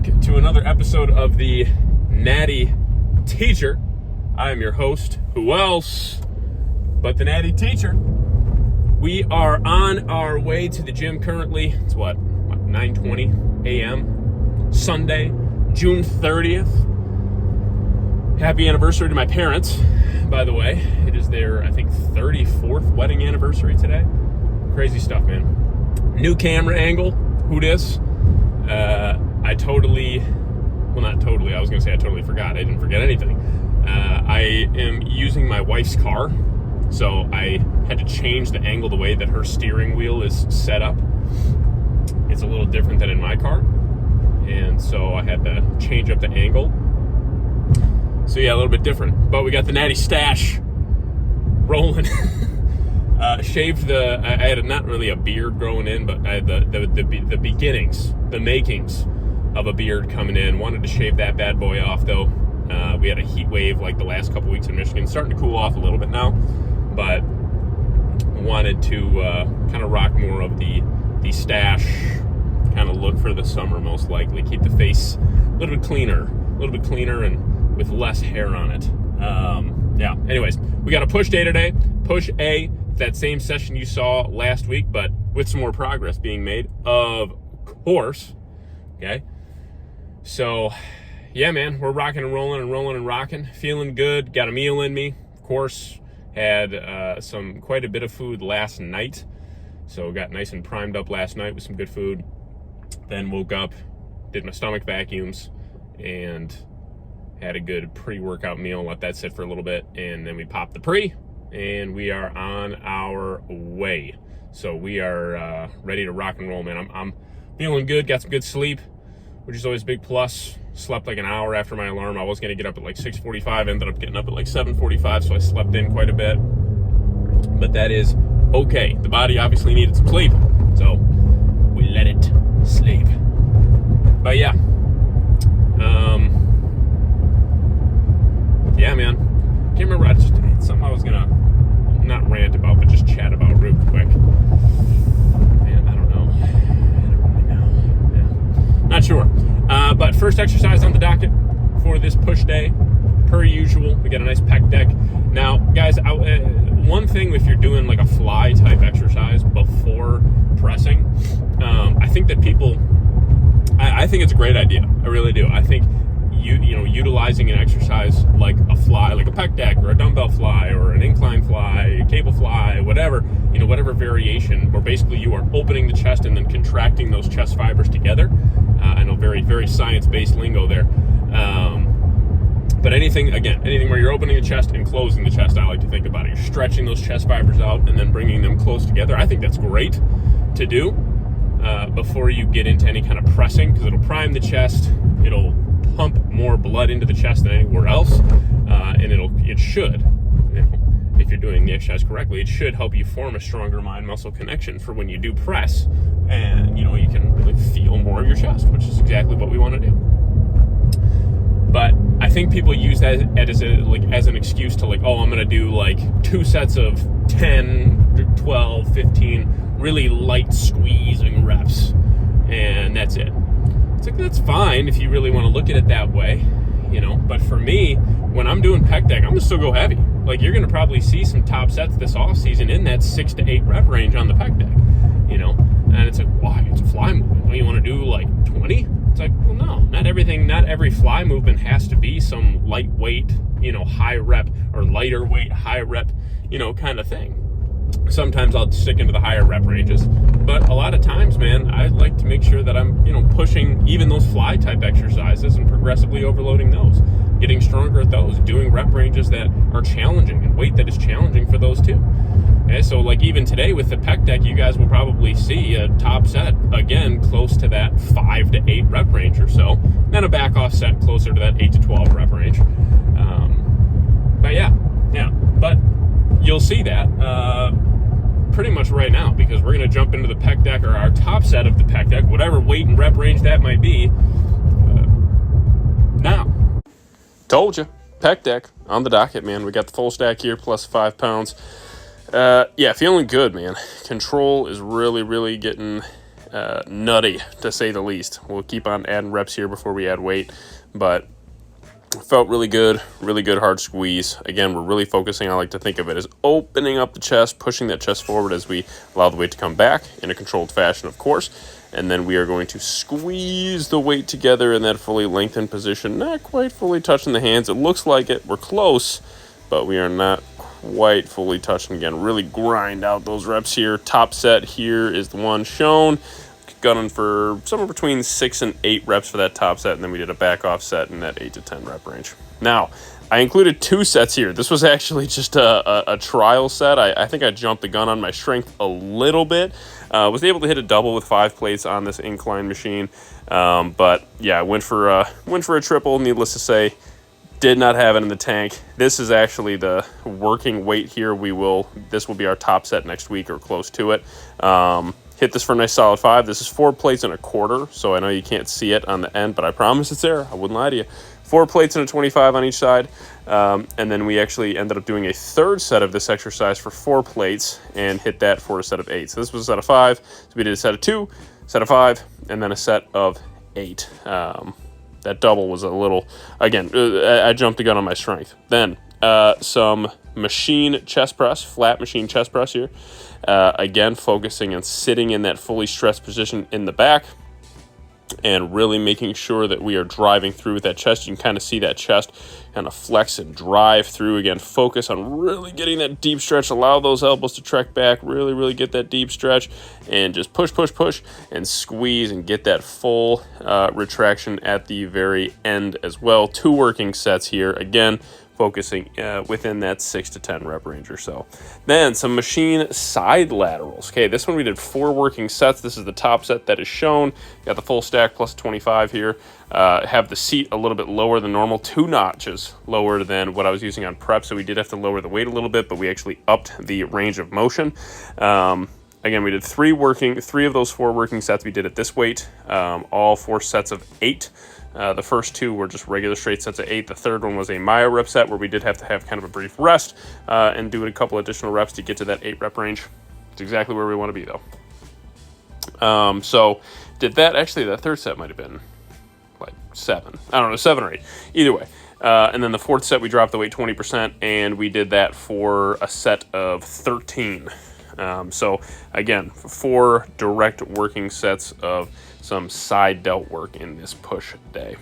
to another episode of the Natty Teacher. I am your host, who else but the Natty Teacher. We are on our way to the gym currently. It's 9:20 a.m. Sunday, June 30th. Happy anniversary to my parents, by the way. It is their, 34th wedding anniversary today. Crazy stuff, man. New camera angle. Who dis? I totally forgot. I didn't forget anything. I am using my wife's car, so I had to change the angle the way that her steering wheel is set up. It's a little different than in my car, and so I had to change up the angle. So yeah, a little bit different. But we got the Natty stash rolling. Shaved I had not really a beard growing in, but I had the beginnings, the makings of a beard coming in. Wanted to shave that bad boy off though. We had a heat wave like the last couple weeks in Michigan. Starting to cool off a little bit now, but wanted to kind of rock more of the stash kind of look for the summer, most likely. Keep the face a little bit cleaner and with less hair on it. Yeah, anyways, we got a push day today. Push A, that same session you saw last week, but with some more progress being made, of course. Okay, so yeah, man, we're rocking and rolling, feeling good. Got a meal in me, of course. Had quite a bit of food last night, so got nice and primed up last night with some good food. Then woke up, did my stomach vacuums, and had a good pre-workout meal. Let that sit for a little bit, and then we popped the pre, and we are on our way. So we are ready to rock and roll, man. I'm feeling good. Got some good sleep, which is always a big plus. Slept like an hour after my alarm. I was going to get up at like 6:45. Ended up getting up at like 7:45, so I slept in quite a bit. But that is okay. The body obviously needed some sleep, so we let it sleep. But yeah. Yeah, man. Can't remember. It's something I was going to not rant about, but just chat about real quick. Man, I don't know. Yeah. Not sure. But first exercise on the docket for this push day, per usual. We got a nice pec deck. Now, guys, one thing if you're doing like a fly type exercise before pressing, I think that I think it's a great idea. I really do. I think utilizing an exercise like a fly, like a pec deck or a dumbbell fly or an incline fly, cable fly, whatever variation, where basically you are opening the chest and then contracting those chest fibers together. I know very, very science-based lingo there. But anything where you're opening the chest and closing the chest, I like to think about it. You're stretching those chest fibers out and then bringing them close together. I think that's great to do before you get into any kind of pressing, because it'll prime the chest. It'll pump more blood into the chest than anywhere else, and it should, if you're doing the exercise correctly, it should help you form a stronger mind-muscle connection for when you do press, and you can really feel more of your chest, which is exactly what we want to do. But I think people use that as an excuse to I'm going to do 2 sets of 10, 12, 15 really light squeezing reps, and that's it. It's that's fine if you really want to look at it that way, but for me, when I'm doing pec deck, I'm going to still go heavy. You're going to probably see some top sets this off season in that 6 to 8 rep range on the pec deck, and it's why? It's a fly movement. Don't you want to do 20? It's well, no, not every fly movement has to be some lightweight, high rep, or lighter weight, high rep, kind of thing. Sometimes I'll stick into the higher rep ranges, but a lot of times, man, I like to make sure that I'm, pushing even those fly type exercises and progressively overloading those, getting stronger at those, doing rep ranges that are challenging and weight that is challenging for those too. Okay, so even today with the pec deck, you guys will probably see a top set, again, close to that 5 to 8 rep range or so, then a back off set closer to that 8 to 12 rep range. But yeah, but you'll see that pretty much right now, because we're going to jump into the pec deck, or our top set of the pec deck, whatever weight and rep range that might be, now. Told you, pec deck on the docket, man. We got the full stack here, plus 5 pounds. Yeah, feeling good, man. Control is really, really getting nutty, to say the least. We'll keep on adding reps here before we add weight, but felt really good hard squeeze. Again, we're really focusing, I like to think of it as opening up the chest, pushing that chest forward as we allow the weight to come back in a controlled fashion, of course. And then we are going to squeeze the weight together in that fully lengthened position, not quite fully touching the hands. It looks like it, we're close, but we are not quite fully touching. Again, really grind out those reps here. Top set here is the one shown. Gunning for somewhere between 6 and 8 reps for that top set, and then we did a back off set in that 8 to 10 rep range. Now, I included 2 sets here. This was actually just a trial set. I think I jumped the gun on my strength a little bit. Was able to hit a double with 5 plates on this incline machine, but yeah, I went for a triple. Needless to say, did not have it in the tank. This is actually the working weight here. This will be our top set next week or close to it. Hit this for a nice solid 5. This is 4 plates and a quarter, so I know you can't see it on the end, but I promise it's there. I wouldn't lie to you. 4 plates and a 25 on each side. And then we actually ended up doing a third set of this exercise for 4 plates and hit that for a set of 8. So this was a set of 5. So we did a set of 2, set of 5, and then a set of 8. That double was a little, again, I jumped the gun on my strength. Then some machine chest press, flat machine chest press here. Again, focusing on sitting in that fully stressed position in the back and really making sure that we are driving through with that chest. You can kind of see that chest kind of flex and drive through. Again, focus on really getting that deep stretch. Allow those elbows to trek back. Really get that deep stretch and just push and squeeze and get that full retraction at the very end as well. 2 working sets here. Again, focusing within that 6 to 10 rep range or so. Then some machine side laterals. Okay, this one we did 4 working sets. This is the top set that is shown. Got the full stack plus 25 here. Have the seat a little bit lower than normal, 2 notches lower than what I was using on prep, so we did have to lower the weight a little bit, but we actually upped the range of motion. Again, we did 3 of those 4 working sets we did at this weight, all 4 sets of 8. The first 2 were just regular straight sets of 8. The third one was a myo rep set where we did have to have kind of a brief rest and do a couple additional reps to get to that 8 rep range. It's exactly where we want to be though. So did that, actually that third set might have been like 7. I don't know, 7 or 8. Either way. And then the 4th set we dropped the weight 20% and we did that for a set of 13. So again, 4 direct working sets of some side delt work in this push day.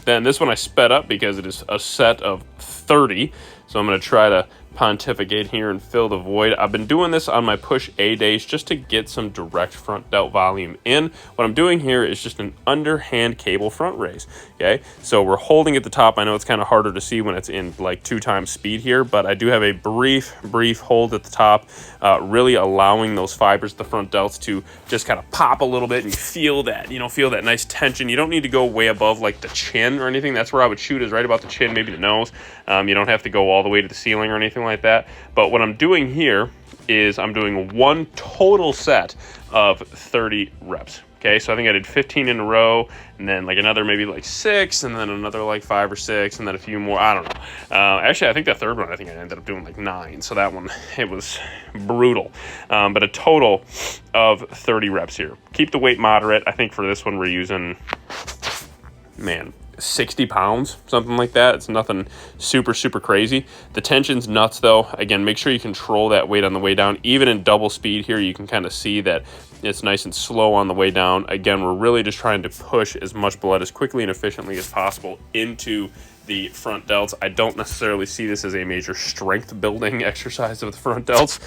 Then this one I sped up because it is a set of 30. So I'm going to try to pontificate here and fill the void. I've been doing this on my push A days just to get some direct front delt volume in. What I'm doing here is just an underhand cable front raise. Okay, so we're holding at the top. I know it's kind of harder to see when it's in like 2 times speed here, but I do have a brief hold at the top, really allowing those fibers, the front delts, to just kind of pop a little bit and feel that, feel that nice tension. You don't need to go way above like the chin or anything. That's where I would shoot, is right about the chin, maybe the nose. You don't have to go all the way to the ceiling or anything like that. But what I'm doing here is I'm doing 1 total set of 30 reps. Okay, so I think I did 15 in a row, and then like another maybe like 6, and then another like 5 or 6, and then a few more. I don't know. Actually, I think that third one, I think I ended up doing like 9. So that one, it was brutal. But a total of 30 reps here. Keep the weight moderate. I think for this one we're using, 60 pounds, something like that. It's nothing super crazy. The tension's nuts though. Again, make sure you control that weight on the way down. Even in double speed here, you can kind of see that it's nice and slow on the way down. Again, we're really just trying to push as much blood as quickly and efficiently as possible into the front delts. I don't necessarily see this as a major strength building exercise of the front delts.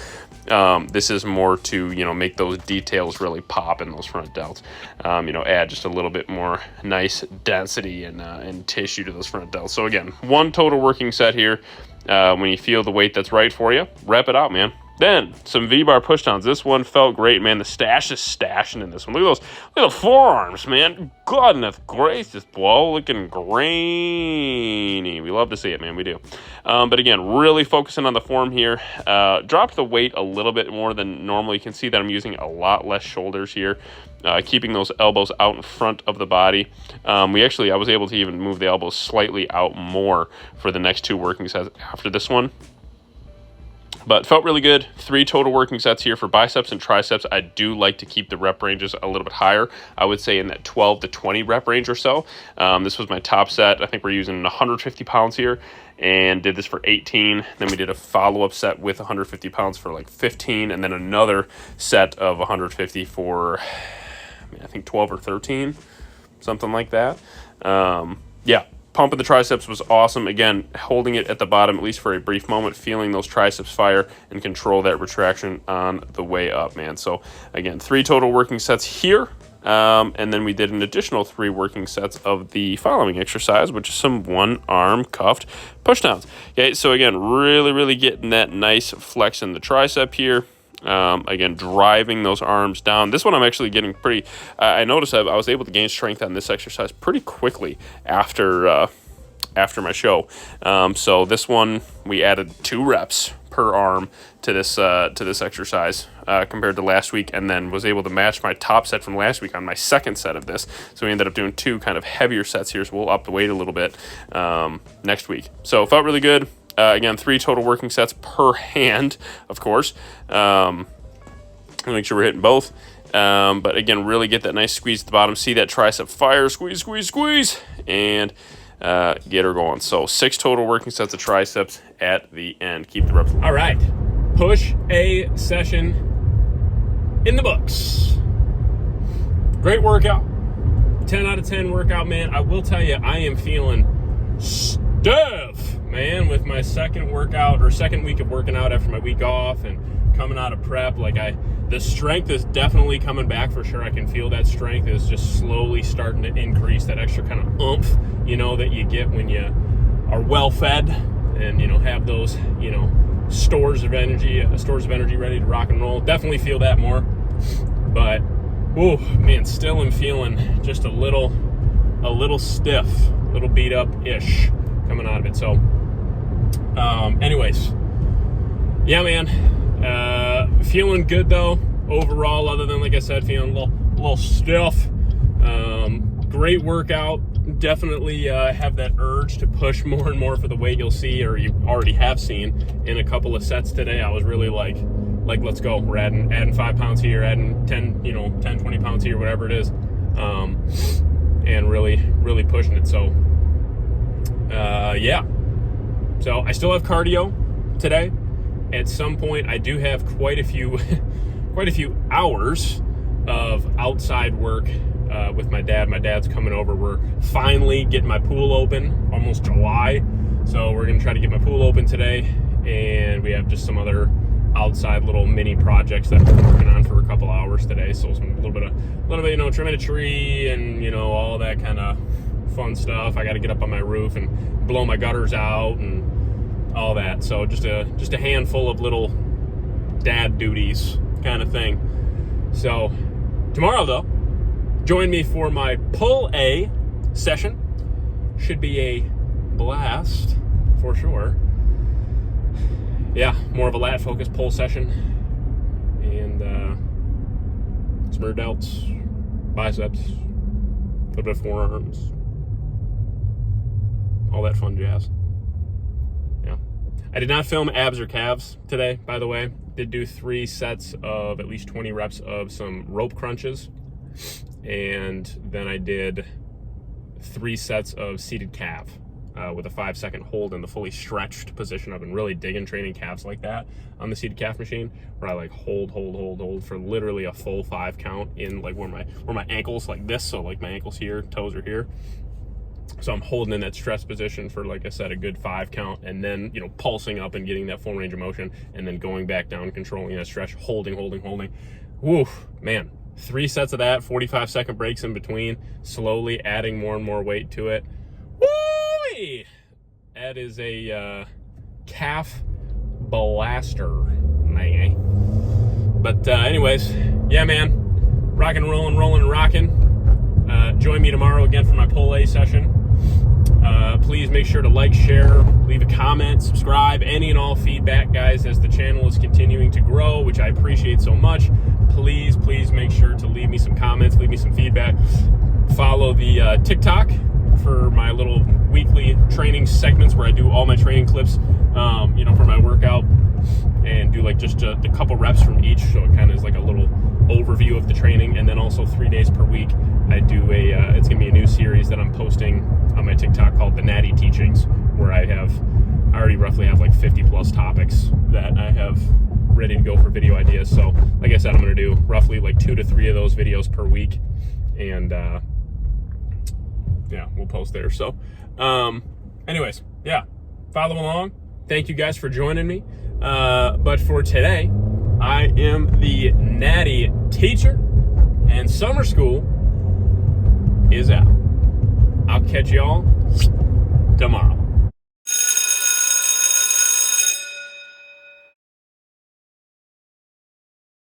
This is more to, make those details really pop in those front delts. Add just a little bit more nice density and tissue to those front delts. So again, 1 total working set here. When you feel the weight that's right for you, rep it out, man. Then some V-bar pushdowns. This one felt great, man. The stash is stashing in this one. Look at the forearms, man. Goodness gracious, boy, looking grainy. We love to see it, man. We do. But again, really focusing on the form here. Dropped the weight a little bit more than normal. You can see that I'm using a lot less shoulders here. Keeping those elbows out in front of the body. I was able to even move the elbows slightly out more for the next 2 working sets after this one. But felt really good. 3 total working sets here for biceps and triceps. I do like to keep the rep ranges a little bit higher. I would say in that 12 to 20 rep range or so. This was my top set. I think we're using 150 pounds here, and did this for 18. Then we did a follow-up set with 150 pounds for like 15, and then another set of 150 for, I think 12 or 13, something like that. Yeah. Pumping the triceps was awesome. Again, holding it at the bottom, at least for a brief moment, feeling those triceps fire and control that retraction on the way up, man. So, again, 3 total working sets here. And then we did an additional 3 working sets of the following exercise, which is some one-arm cuffed pushdowns. Okay, so again, really getting that nice flex in the tricep here. Again, driving those arms down. This one I'm actually getting pretty, I noticed I was able to gain strength on this exercise pretty quickly after my show. So this one, we added 2 reps per arm to this exercise compared to last week, and then was able to match my top set from last week on my second set of this. So we ended up doing 2 kind of heavier sets here, so we'll up the weight a little bit next week. So it felt really good. Again, 3 total working sets per hand, of course. Make sure we're hitting both. But again, really get that nice squeeze at the bottom. See that tricep fire. Squeeze. And get her going. So 6 total working sets of triceps at the end. Keep the reps. All right. Push A session in the books. Great workout. 10 out of 10 workout, man. I will tell you, I am feeling stiff, man, with my second week of working out after my week off and coming out of prep. The strength is definitely coming back for sure. I can feel that strength is just slowly starting to increase, that extra kind of oomph, that you get when you are well fed and, have those, stores of energy ready to rock and roll. Definitely feel that more. But, oh man, still am feeling just a little stiff, a little beat up-ish coming out of it. So, anyways, yeah, man, feeling good though overall, other than, like I said, feeling a little stiff. Great workout. Definitely have that urge to push more and more for the weight you'll see, or you already have seen in a couple of sets today. I was really like let's go. We're adding 5 pounds here, adding 10 20 pounds here, whatever it is, and really pushing it. So yeah. So I still have cardio today. At some point, I do have quite a few hours of outside work with my dad. My dad's coming over. We're finally getting my pool open, almost July. So we're going to try to get my pool open today. And we have just some other outside little mini projects that we're working on for a couple hours today. So a little bit, trimming a tree and, all that kind of fun stuff. I got to get up on my roof and blow my gutters out and all that. So just a handful of little dad duties kind of thing. So tomorrow though, join me for my pull A session. Should be a blast for sure. Yeah, more of a lat focused pull session, and some rear delts, biceps, a little bit of forearms, all that fun jazz. Yeah, I did not film abs or calves today, by the way. Did do 3 sets of at least 20 reps of some rope crunches, and then I did 3 sets of seated calf with a 5-second hold in the fully stretched position. I've been really digging training calves like that on the seated calf machine, where I hold for literally a full 5 count in where my ankles like this. So my ankles here, toes are here. So I'm holding in that stretch position for, like I said, a good 5 count, and then, pulsing up and getting that full range of motion, and then going back down, controlling that stretch, holding. Woo, man. 3 sets of that, 45-second breaks in between, slowly adding more and more weight to it. Woo! That is a calf blaster, man. But anyways, yeah, man. Rocking, rolling, and rocking. Join me tomorrow again for my pull A session. Please make sure to like, share, leave a comment, subscribe, any and all feedback, guys, as the channel is continuing to grow, which I appreciate so much. Please make sure to leave me some comments, leave me some feedback. Follow the TikTok for my little weekly training segments where I do all my training clips, for my workout and do like just a couple reps from each, so it kind of is like a little overview of the training. And then also 3 days per week I do it's gonna be a new series that I'm posting on my TikTok called the Natty Teachings, where I already roughly have like 50 plus topics that I have ready to go for video ideas. So like I said, I'm gonna do roughly like 2 to 3 of those videos per week, and yeah, we'll post there. So anyways, yeah, follow along. Thank you guys for joining me. But for today, I am the Natty Teacher, and summer school is out. I'll catch y'all tomorrow.